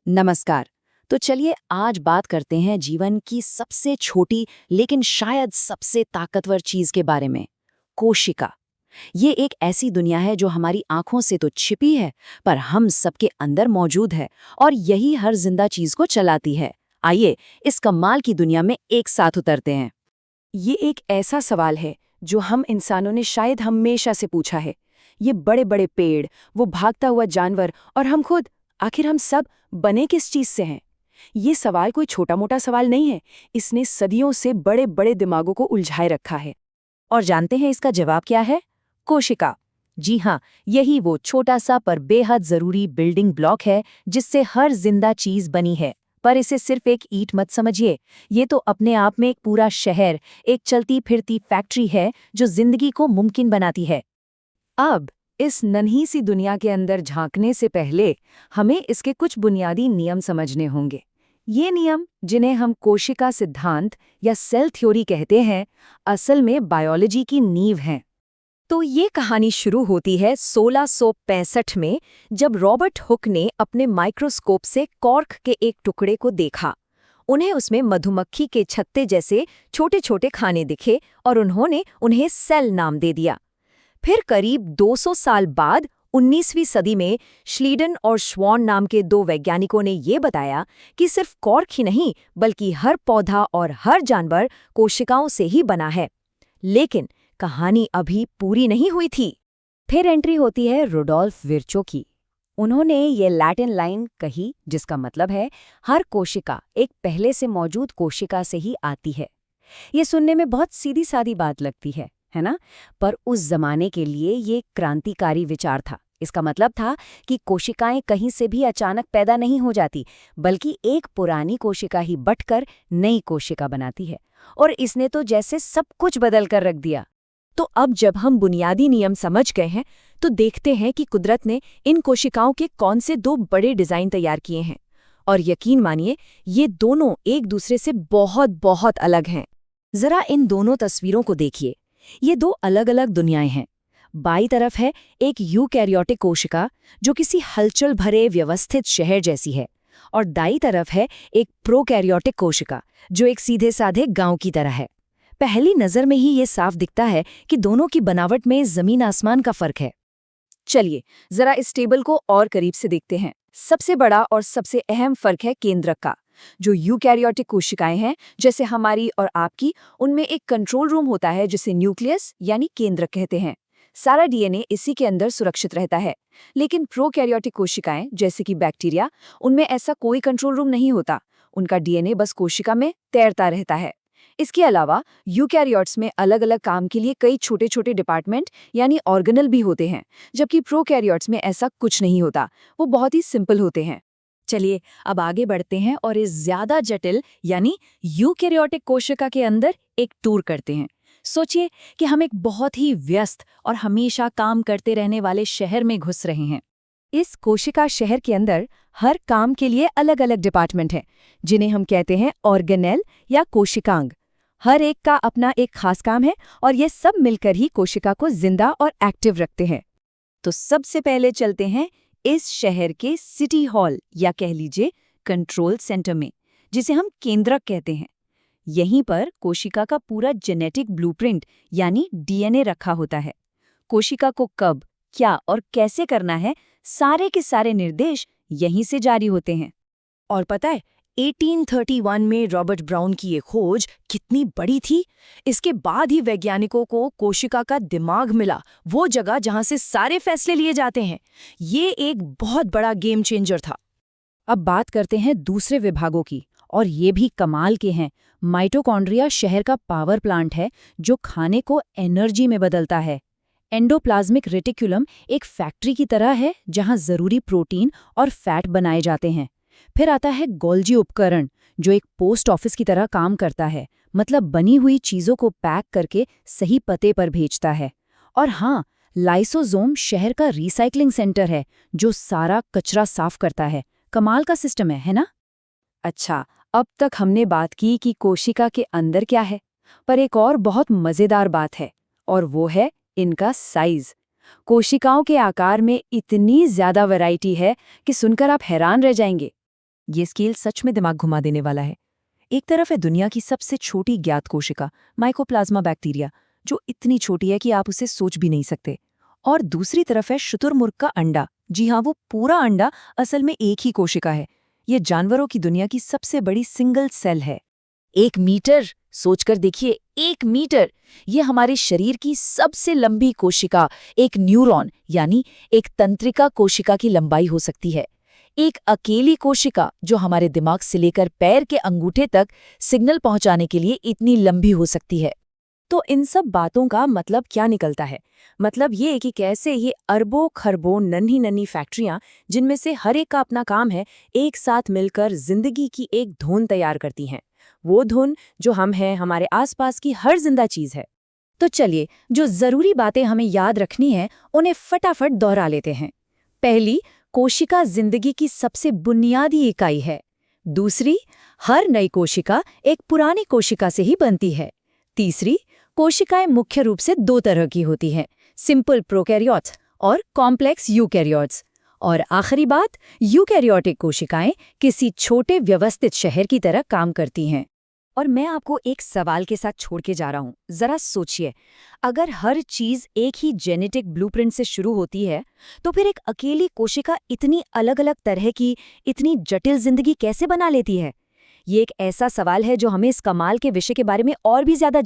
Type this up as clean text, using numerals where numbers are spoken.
नमस्कार। तो चलिए आज बात करते हैं जीवन की सबसे छोटी लेकिन शायद सबसे ताकतवर चीज के बारे में, कोशिका। ये एक ऐसी दुनिया है जो हमारी आंखों से तो छिपी है, पर हम सबके अंदर मौजूद है और यही हर जिंदा चीज को चलाती है। आइए इस कमाल की दुनिया में एक साथ उतरते हैं। ये एक ऐसा सवाल है जो हम इंसानों ने शायद हमेशा से पूछा है। ये बड़े बड़े पेड़, वो भागता हुआ जानवर और हम खुद, आखिर हम सब बने किस चीज से हैं? ये सवाल कोई छोटा मोटा सवाल नहीं है। इसने सदियों से बड़े बड़े दिमागों को उलझाए रखा है। और जानते हैं इसका जवाब क्या है? कोशिका। जी हाँ, यही वो छोटा सा पर बेहद जरूरी बिल्डिंग ब्लॉक है जिससे हर जिंदा चीज बनी है। पर इसे सिर्फ एक ईंट मत समझिए, ये तो अपने आप में एक पूरा शहर, एक चलती फिरती फैक्ट्री है जो जिंदगी को मुमकिन बनाती है। अब इस नन्ही सी दुनिया के अंदर झांकने से पहले हमें इसके कुछ बुनियादी नियम समझने होंगे। ये नियम, जिन्हें हम कोशिका सिद्धांत या सेल थ्योरी कहते हैं, असल में बायोलॉजी की नींव हैं। तो ये कहानी शुरू होती है 1665 में, जब रॉबर्ट हुक ने अपने माइक्रोस्कोप से कॉर्क के एक टुकड़े को देखा। उन्हें उसमें मधुमक्खी के छत्ते जैसे छोटे छोटे खाने दिखे और उन्होंने उन्हें सेल नाम दे दिया। फिर करीब 200 साल बाद 19वीं सदी में श्लीडन और श्वान नाम के दो वैज्ञानिकों ने ये बताया कि सिर्फ कॉर्क ही नहीं बल्कि हर पौधा और हर जानवर कोशिकाओं से ही बना है। लेकिन कहानी अभी पूरी नहीं हुई थी। फिर एंट्री होती है रुडोल्फ विर्चो की। उन्होंने ये लैटिन लाइन कही जिसका मतलब है हर कोशिका एक पहले से मौजूद कोशिका से ही आती है। ये सुनने में बहुत सीधी सादी बात लगती है ना? पर उस जमाने के लिए ये क्रांतिकारी विचार था। इसका मतलब था कि कोशिकाएं कहीं से भी अचानक पैदा नहीं हो जाती, बल्कि एक पुरानी कोशिका ही बंटकर नई कोशिका बनाती है। और इसने तो जैसे सब कुछ बदल कर रख दिया। तो अब जब हम बुनियादी नियम समझ गए हैं, तो देखते हैं कि कुदरत ने इन कोशिकाओं के कौन से दो बड़े डिजाइन तैयार किए हैं। और यकीन मानिए, ये दोनों एक दूसरे से बहुत बहुत अलग हैं। जरा इन दोनों तस्वीरों को देखिए। ये दो अलग अलग दुनियाएं हैं। बाईं तरफ है एक यूकैरियोटिक कोशिका जो किसी हलचल भरे व्यवस्थित शहर जैसी है, और दाईं तरफ है एक प्रोकैरियोटिक कोशिका जो एक सीधे साधे गांव की तरह है। पहली नजर में ही ये साफ दिखता है कि दोनों की बनावट में जमीन आसमान का फर्क है। चलिए जरा इस टेबल को और करीब से देखते हैं। सबसे बड़ा और सबसे अहम फर्क है केंद्रक का। जो यूकैरियोटिक कोशिकाएं हैं, जैसे हमारी और आपकी, उनमें एक कंट्रोल रूम होता है जिसे न्यूक्लियस यानी केंद्रक कहते हैं। सारा डीएनए इसी के अंदर सुरक्षित रहता है। लेकिन प्रोकैरियोटिक कोशिकाएं, जैसे कि बैक्टीरिया, उनमें ऐसा कोई कंट्रोल रूम नहीं होता। उनका डीएनए बस कोशिका में तैरता रहता है। इसके अलावा यूकैरियोट्स में अलग अलग काम के लिए कई छोटे छोटे डिपार्टमेंट यानी ऑर्गेनल भी होते हैं, जबकि प्रोकैरियोट्स में ऐसा कुछ नहीं होता। वो बहुत ही सिंपल होते हैं। चलिए अब आगे बढ़ते हैं और इस ज्यादा जटिल यानी यूकैरियोटिक कोशिका के अंदर एक टूर करते हैं। सोचिए कि हम एक बहुत ही व्यस्त और हमेशा काम करते रहने वाले शहर में घुस रहे हैं। इस कोशिका शहर के अंदर हर काम के लिए अलग अलग डिपार्टमेंट हैं, जिन्हें हम कहते हैं ऑर्गेनेल या कोशिकांग। हर एक का अपना एक खास काम है और ये सब मिलकर ही कोशिका को जिंदा और एक्टिव रखते हैं। तो सबसे पहले चलते हैं इस शहर के सिटी हॉल या कह लीजिए कंट्रोल सेंटर में, जिसे हम केंद्रक कहते हैं। यहीं पर कोशिका का पूरा जेनेटिक ब्लूप्रिंट यानी डीएनए रखा होता है। कोशिका को कब, क्या और कैसे करना है, सारे के सारे निर्देश यहीं से जारी होते हैं। और पता है, 1831 में रॉबर्ट ब्राउन की ये खोज कितनी बड़ी थी। इसके बाद ही वैज्ञानिकों को कोशिका का दिमाग मिला, वो जगह जहां से सारे फैसले लिए जाते हैं। ये एक बहुत बड़ा गेम चेंजर था। अब बात करते हैं दूसरे विभागों की, और ये भी कमाल के हैं। माइटोकॉन्ड्रिया शहर का पावर प्लांट है जो खाने को एनर्जी में बदलता है। एंडोप्लाज्मिक रेटिकुलम एक फैक्ट्री की तरह है जहां जरूरी प्रोटीन और फैट बनाए जाते हैं। फिर आता है गोल्जी उपकरण, जो एक पोस्ट ऑफिस की तरह काम करता है, मतलब बनी हुई चीजों को पैक करके सही पते पर भेजता है। और हाँ, लाइसोसोम शहर का रिसाइकलिंग सेंटर है जो सारा कचरा साफ करता है। कमाल का सिस्टम है ना? अच्छा, अब तक हमने बात की कि कोशिका के अंदर क्या है, पर एक और बहुत मजेदार बात है, और वो है इनका साइज। कोशिकाओं के आकार में इतनी ज्यादा वैरायटी है कि सुनकर आप हैरान रह जाएंगे। ये स्केल सच में दिमाग घुमा देने वाला है। एक तरफ है दुनिया की सबसे छोटी ज्ञात कोशिका, माइकोप्लाज्मा बैक्टीरिया, जो इतनी छोटी है कि आप उसे सोच भी नहीं सकते। और दूसरी तरफ है शुतुरमुर्ग का अंडा। जी हाँ, वो पूरा अंडा असल में एक ही कोशिका है। ये जानवरों की दुनिया की सबसे बड़ी सिंगल सेल है। 1 मीटर, सोचकर देखिए, 1 मीटर! ये हमारे शरीर की सबसे लंबी कोशिका, एक न्यूरॉन यानी एक तंत्रिका कोशिका की लंबाई हो सकती है। एक अकेली कोशिका जो हमारे दिमाग से लेकर पैर के अंगूठे तक सिग्नल पहुंचाने के लिए इतनी लंबी हो सकती है। तो इन सब बातों का मतलब क्या निकलता है? मतलब ये है कि कैसे ये अरबों खरबों नन्ही नन्ही फैक्ट्रियां, जिनमें से हर एक का अपना काम है, एक साथ मिलकर जिंदगी की एक धुन तैयार करती हैं। वो धुन जो हम हैं, हमारे आसपास की हर जिंदा चीज है। तो चलिए, जो जरूरी बातें हमें याद रखनी है उन्हें फटाफट दोहरा लेते हैं। पहली, कोशिका जिंदगी की सबसे बुनियादी इकाई है। दूसरी, हर नई कोशिका एक पुरानी कोशिका से ही बनती है। तीसरी, कोशिकाएं मुख्य रूप से 2 तरह की होती हैं, सिंपल प्रोकैरियोट्स और कॉम्प्लेक्स यूकैरियोट्स। और आखिरी बात, यूकैरियोटिक कोशिकाएं किसी छोटे व्यवस्थित शहर की तरह काम करती हैं। और मैं आपको एक सवाल के साथ छोड़ के जा रहा हूँ। जरा सोचिए, अगर हर चीज एक ही जेनेटिक ब्लूप्रिंट से शुरू होती है, तो फिर एक अकेली कोशिका इतनी अलग-अलग तरह की, इतनी जटिल जिंदगी कैसे बना लेती है? ये एक ऐसा सवाल है जो हमें इस कमाल के विषय के बारे में और भी ज्यादा